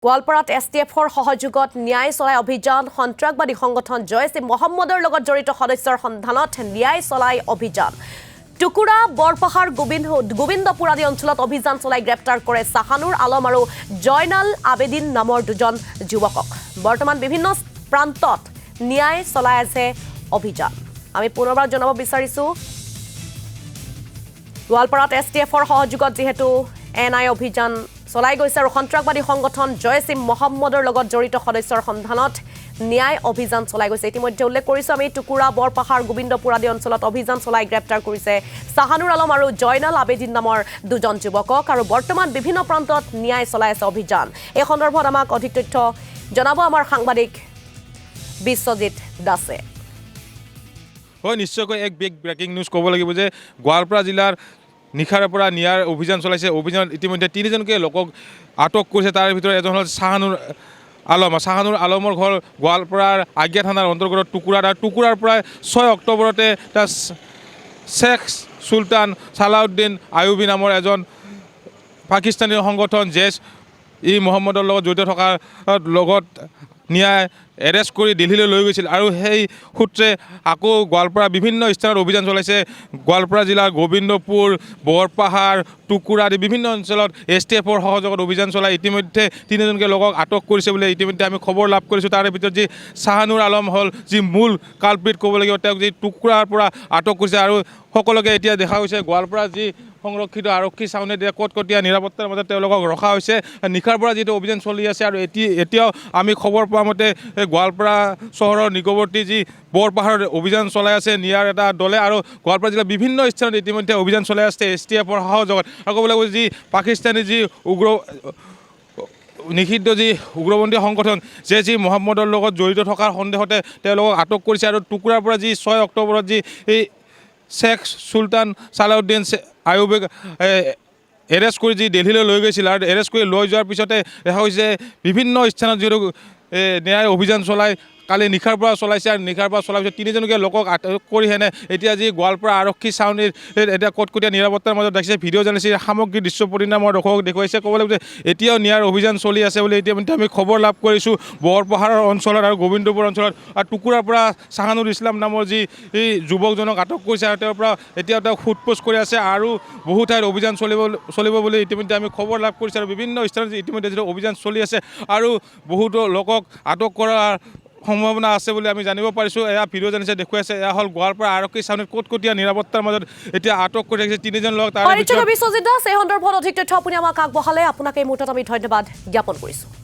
গোৱালপাৰাত STFৰ সহযোগত ন্যায় চলাই অভিযান সন্ত্ৰাসবাদী সংগঠন জয়ছ ই মহম্মদৰ লগত জড়িত সদস্যৰ সন্ধানত ন্যায় চলাই অভিযান টুকুৰা বৰপাহাৰ গোবিন্দপুৰ আদি অঞ্চলত অভিযান চলাই গ্ৰেপ্তাৰ কৰে সাহানুৰ আলম আৰু জয়নাল আবেদিন নামৰ দুজন যুৱকক বৰ্তমান বিভিন্ন প্ৰান্তত ন্যায় চলাই আছে অভিযান আমি পুনৰবাৰ জনাব বিচাৰিছো গোৱালপাৰাত STFৰ সহযোগত যেহেতু NI অভিযান চলাই গৈছে আৰু সন্ত্ৰাসবাদী সংগঠন জয়ছ ই মহম্মদৰ লগত জড়িত সদস্যৰ সন্ধানত ন্যায় অভিযান চলাই গৈছে ইতিমধ্যে উল্লেখ কৰিছো আমি টুকুৰা বৰপাহাৰ গোবিন্দপুৰ আদি অঞ্চলত অভিযান চলাই গ্ৰেপ্তাৰ কৰিছে সাহানুৰ আলম আৰু জয়নাল আবেদিন নামৰ দুজন যুৱকক আৰু বৰ্তমান বিভিন্ন প্ৰান্তত ন্যায় চলাই আছে অভিযান এই সন্দৰ্ভত আমাক অধিক তথ্য জনাব আমাৰ সাংবাদিক বিশ্বজিৎ দাসে হয় নিশ্চয়কৈ এক বিগ ব্ৰেকিং নিউজ ক'ব লাগিব যে গোৱালপাৰা জিলাৰ নিখাৰৰ পৰা নিয়াৰ অভিযান চলাইছে অভিযান ইতিমধ্যে তিনিজনকে লোকক আটক কৰিছে তাৰ ভিতৰত এজন হ'ল সাহানুৰ আলমৰ ঘৰ গোৱালপাৰাৰ আগিয়া থানাৰ অন্তৰ্গত টুকুৰাৰ পৰা 6 অক্টোবৰতে তাৰ শেখ সুলতান সালাউদ্দিন আয়ুবী নামৰ এজন পাকিস্তানী সংগঠন জেছ ই মহম্মদৰ লগত জড়িত থকাৰ লগত নিয়াই এৰেষ্ট কৰি দিল্লীলৈ লৈ গৈছিল আৰু সেই সূত্ৰে আকৌ গোৱালপাৰা বিভিন্ন স্থানত অভিযান চলাইছে গোৱালপাৰা জিলাৰ গোবিন্দপুৰ বৰপাহাৰ টুকুৰা আদি বিভিন্ন অঞ্চলত STFৰ সহযোগত অভিযান চলাই ইতিমধ্যে তিনিজনকে লোকক আটক কৰিছে বুলি ইতিমধ্যে আমি খবৰ লাভ কৰিছোঁ তাৰে ভিতৰত যি সাহানুৰ আলম হ'ল যি মূল কালপ্ৰিট ক'ব লাগিব তেওঁক যি টুকুৰাৰ পৰা আটক কৰিছে আৰু সকলোকে এতিয়া দেখা গৈছে গোৱালপাৰা যি সংৰক্ষিত আৰক্ষী চাউনি দিয়া কটকটীয়া নিৰাপত্তাৰ মাজত তেওঁলোকক ৰখা হৈছে নিশাৰ পৰা যিটো অভিযান চলি আছে আৰু এতিয়াও আমি খবৰ পোৱা মতে গোৱালপাৰা চহৰৰ নিকটৱৰ্তী যি বৰপাহাৰত অভিযান চলাই আছে নিয়াৰ এটা দলে আৰু গোৱালপাৰা জিলাৰ বিভিন্ন স্থানত ইতিমধ্যে অভিযান চলাই আছে STFৰ সহযোগত আৰু ক'ব লাগিব যি পাকিস্তানী যি নিষিদ্ধ যি উগ্ৰপন্থী সংগঠন জেছ ই মহম্মদৰ লগত জড়িত থকাৰ সন্দেহতে তেওঁলোকক আটক কৰিছে আৰু টুকুৰাৰ পৰা যি 6 অক্টোবৰত যি এই শেখ সুলতান সালাউদ্দিন আয়ুবীক এৰেষ্ট কৰি যি দিল্লীলৈ লৈ গৈছিল আৰু এৰেষ্ট কৰি লৈ যোৱাৰ পিছতে দেখা হৈছে বিভিন্ন স্থানত যিহেতু ন্যায় অভিযান চলাই কালি নিশাৰ পৰা চলাইছে আৰু নিশাৰ পৰা চলাৰ পিছত তিনিজনকে লোকক আটক কৰি হেনে এতিয়া যি গোৱালপাৰা আৰক্ষী চাউনিৰ এতিয়া কটকটীয়া নিৰাপত্তাৰ মাজত দেখিছে ভিডিঅ' জানিছে সামগ্ৰিক দৃশ্য পৰিণামৰ দৰ্শকক দেখুৱাইছে ক'ব লাগিব যে এতিয়াও ন্যায়ৰ অভিযান চলি আছে বুলি ইতিমধ্যে আমি খবৰ লাভ কৰিছোঁ বৰপাহাৰৰ অঞ্চলত আৰু গোবিন্দপুৰ অঞ্চলত আৰু টুকুৰাৰ পৰা সাহানুৰ ইছলাম নামৰ যি এই যুৱকজনক আটক কৰিছে আৰু তেওঁৰ পৰা এতিয়া তেওঁক সোধপোছ কৰি আছে আৰু বহু ঠাইত অভিযান চলিব বুলি ইতিমধ্যে আমি খবৰ লাভ কৰিছোঁ আৰু বিভিন্ন স্থানত ইতিমধ্যে যিটো অভিযান চলি আছে আৰু বহুতো লোকক আটক কৰাৰ সম্ভাৱনা আছে বুলি আমি জানিব পাৰিছোঁ এয়া ভিডিঅ' জানিছে দেখুৱাইছে এয়া হ'ল গোৱালপাৰা আৰক্ষী চাউনিত কটকটীয়া নিৰাপত্তাৰ মাজত এতিয়া আটক কৰি ৰাখিছে তিনিজন লোক তাৰ বিশ্বজিৎ দাস এই সন্দৰ্ভত অধিক তথ্য আপুনি আমাক আগবঢ়ালে আপোনাক এই মুহূৰ্তত আমি ধন্যবাদ জ্ঞাপন কৰিছোঁ